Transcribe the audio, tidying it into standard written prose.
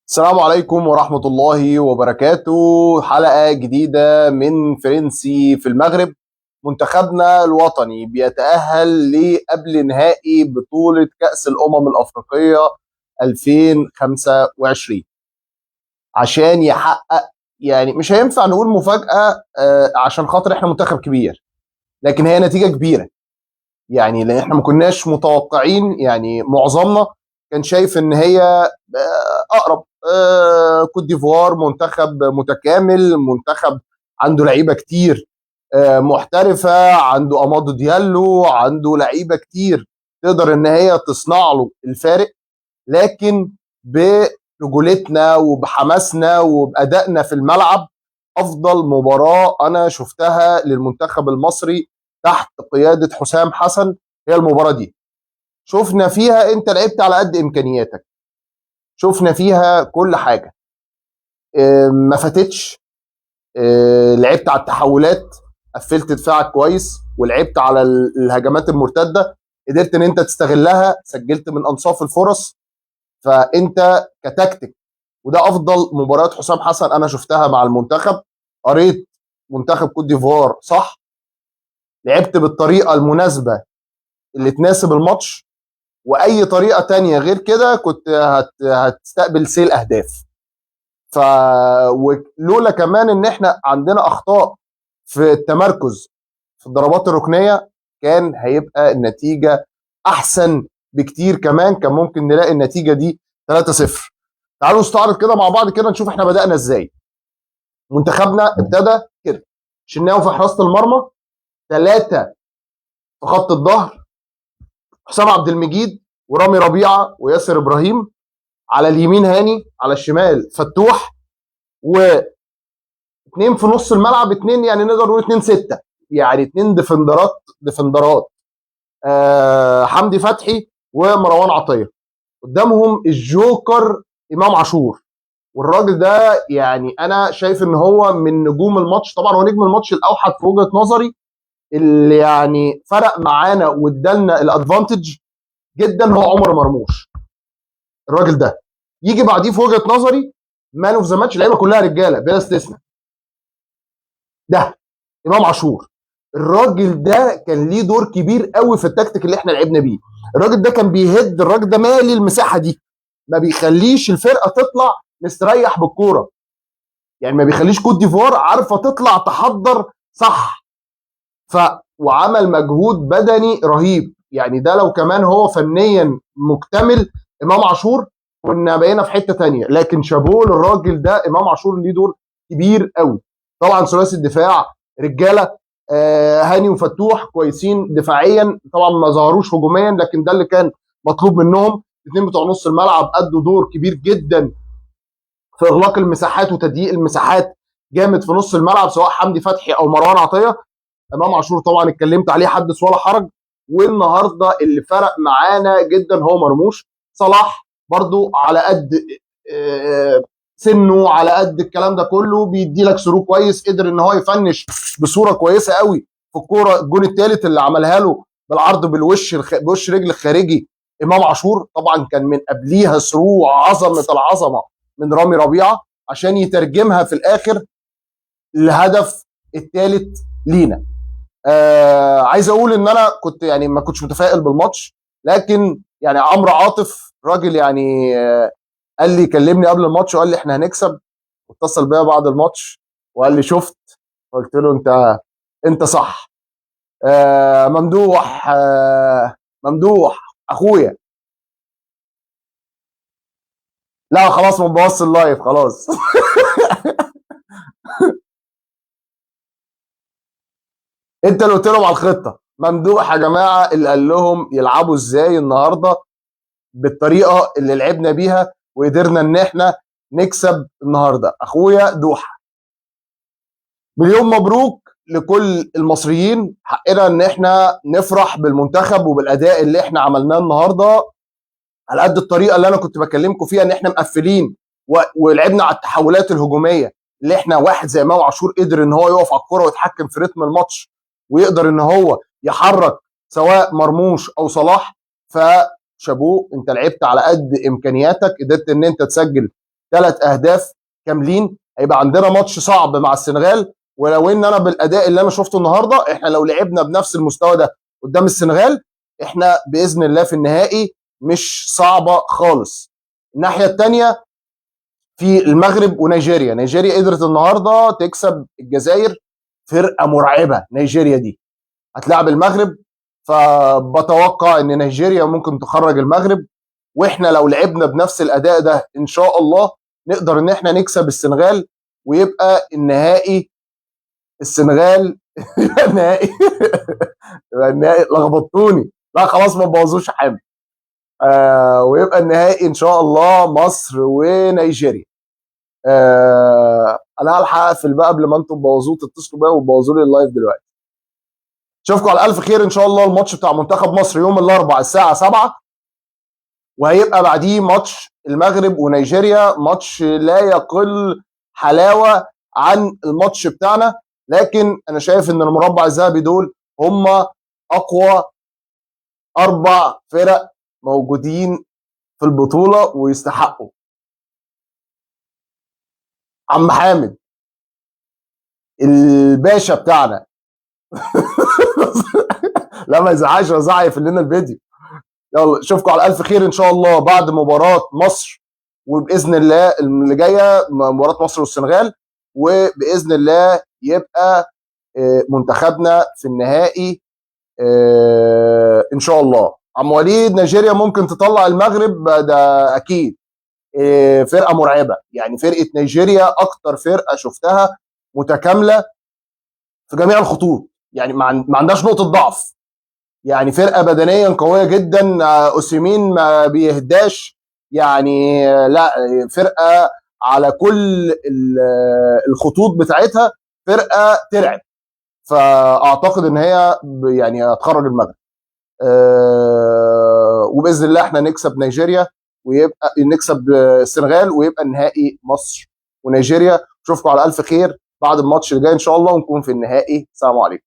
السلام عليكم ورحمة الله وبركاته. حلقة جديدة من فرنسي في المغرب. منتخبنا الوطني بيتأهل لقبل نهائي بطولة كأس الأمم الأفريقية 2025 عشان يحقق، يعني مش هينفع نقول مفاجأة عشان خاطر احنا منتخب كبير، لكن هي نتيجة كبيرة. يعني لان احنا ما كناش متوقعين، يعني معظمنا كان شايف ان هي اقرب كوت ديفوار منتخب متكامل، منتخب عنده لعيبه كتير محترفه، عنده امادو ديالو، عنده لعيبه كتير تقدر ان هي تصنع له الفارق. لكن برجولتنا وبحماسنا وبادائنا في الملعب، افضل مباراه انا شفتها للمنتخب المصري تحت قياده حسام حسن هي المباراه دي. شفنا فيها انت لعبت على قد امكانياتك، شفنا فيها كل حاجه، ما فاتتش. لعبت على التحولات، قفلت دفاعك كويس، ولعبت على الهجمات المرتده، قدرت ان انت تستغلها، سجلت من انصاف الفرص. فانت كتكتيك، وده افضل مباريات حسام حسن انا شفتها مع المنتخب. قريت منتخب كوت ديفوار صح، لعبت بالطريقه المناسبه اللي تناسب الماتش، واي طريقه تانية غير كده كنت هتستقبل سيل اهداف. ف ولولا كمان ان احنا عندنا اخطاء في التمركز في الضربات الركنيه، كان هيبقى النتيجه احسن بكتير. كمان كان ممكن نلاقي النتيجه دي 3-0. تعالوا نستعرض كده مع بعض كده، نشوف احنا بدأنا ازاي. منتخبنا ابتدى كده: شناوي في حراسه المرمى، ثلاثه في خط الظهر، حسام عبد المجيد ورامي ربيعه وياسر ابراهيم، على اليمين هاني، على الشمال فتوح، واثنين في نص الملعب، اثنين يعني نقدر نقول اثنين سته، يعني اثنين ديفندرات حمدي فتحي ومروان عطيه. قدامهم الجوكر امام عاشور، والراجل ده يعني انا شايف ان هو من نجوم الماتش. طبعا هو نجم الماتش الاوحد في وجهه نظري، اللي يعني فرق معانا وادالنا الادفانتج جدا هو عمر مرموش. الراجل ده يجي بعديه في وجهه نظري مان اوف ذا ماتش، اللعيبه كلها رجاله بلا استثناء، ده امام عاشور. الراجل ده كان ليه دور كبير قوي في التكتيك اللي احنا لعبنا بيه. الراجل ده كان بيهد، الراجل ده مالي المساحه دي، ما بيخليش الفرقه تطلع مستريح بالكوره، يعني ما بيخليش كوت ديفوار عارفه تطلع تحضر صح. ف وعمل مجهود بدني رهيب، يعني ده لو كمان هو فنيا مكتمل امام عاشور كنا بقينا في حته تانية. لكن شابوه للراجل ده، امام عاشور ليه دور كبير قوي. طبعا ثلاثي الدفاع رجاله، هاني وفتوح كويسين دفاعيا، طبعا ما ظهروش هجوميا لكن ده اللي كان مطلوب منهم. الاثنين بتوع نص الملعب ادوا دور كبير جدا في اغلاق المساحات وتضييق المساحات جامد في نص الملعب، سواء حمدي فتحي او مروان عطيه. امام عاشور طبعا اتكلمت عليه حدث ولا حرج. والنهارده اللي فرق معانا جدا هو مرموش. صلاح برضو على قد سنه، على قد الكلام ده كله، بيدي لك سرو كويس، قدر ان هو يفنش بصوره كويسه قوي في الكوره. الجون الثالث اللي عملها له بالعرض بالوش بوش رجل الخارجي امام عاشور، طبعا كان من قبليها سرو عظمه العظمه من رامي ربيعه عشان يترجمها في الاخر الهدف الثالث لينا. عايز اقول ان انا كنت يعني ما كنتش متفائل بالماتش، لكن يعني عمرو عاطف راجل يعني قال لي، كلمني قبل الماتش وقال لي احنا هنكسب، واتصل بيا بعد الماتش وقال لي شفت. قلت له انت صح. ممدوح، ممدوح اخويا. لا خلاص ما بوظش اللايف خلاص. انت اللي قلت لهم على الخطه. ممدوح يا جماعه اللي قال لهم يلعبوا ازاي النهارده بالطريقه اللي لعبنا بيها، وقدرنا ان احنا نكسب النهارده. اخويا دوحه، مليون مبروك لكل المصريين. حقنا ان احنا نفرح بالمنتخب وبالاداء اللي احنا عملناه النهارده، على قد الطريقه اللي انا كنت بكلمكم فيها ان احنا مقفلين ولعبنا على التحولات الهجوميه، اللي احنا واحد زي امام عاشور قدر ان هو يقف على الكره ويتحكم في رتم الماتش، ويقدر ان هو يحرك سواء مرموش او صلاح. فشابوه، انت لعبت على قد امكانياتك، قدرت ان انت تسجل 3 اهداف كاملين. هيبقى عندنا ماتش صعب مع السنغال، ولو ان انا بالاداء اللي انا شفته النهارده احنا لو لعبنا بنفس المستوى ده قدام السنغال احنا باذن الله في النهائي، مش صعبه خالص. الناحيه الثانيه في المغرب ونيجيريا. نيجيريا قدرت النهارده تكسب الجزائر، فرقه مرعبه نيجيريا دي، هتلاعب المغرب، فبتوقع ان نيجيريا ممكن تخرج المغرب، واحنا لو لعبنا بنفس الاداء ده ان شاء الله نقدر ان احنا نكسب السنغال، ويبقى النهائي السنغال يبقى النهائي يبقى النهائي لخبطتوني، لا خلاص ما تبوظوش يا حامد. ويبقى النهائي ان شاء الله مصر ونيجيريا. انا هلحق اقفل بقى قبل ما انتم تبوظوه، تتصلوا بيا وتبوظوا لي اللايف دلوقتي. اشوفكم على الف خير ان شاء الله. الماتش بتاع منتخب مصر يوم الاربعاء الساعه 7، وهيبقى بعديه ماتش المغرب ونيجيريا، ماتش لا يقل حلاوه عن الماتش بتاعنا. لكن انا شايف ان المربع الذهبي دول هم اقوى 4 فرق موجودين في البطوله ويستحقوا. عم حامد الباشا بتاعنا لا ما يزعلش، وزع يقفل لنا الفيديو. يلا اشوفكم على الف خير ان شاء الله بعد مباراه مصر، وباذن الله اللي جايه مباراه مصر والسنغال، وباذن الله يبقى منتخبنا في النهائي ان شاء الله. عم وليد نيجيريا ممكن تطلع المغرب ده اكيد. فرقه مرعبه، يعني فرقه نيجيريا اكتر فرقه شفتها متكامله في جميع الخطوط، يعني ما عندهاش نقطه ضعف، يعني فرقه بدنيا قويه جدا. اوسيمين ما بيهداش، يعني لا فرقه على كل الخطوط بتاعتها فرقه ترعب. فاعتقد ان هي يعني هتخرج المغرب، وباذن الله احنا نكسب نيجيريا، ويبقى نكسب السنغال، ويبقى النهائي مصر ونيجيريا. اشوفكم على الف خير بعد الماتش اللي جاي ان شاء الله، ونكون في النهائي. السلام عليكم.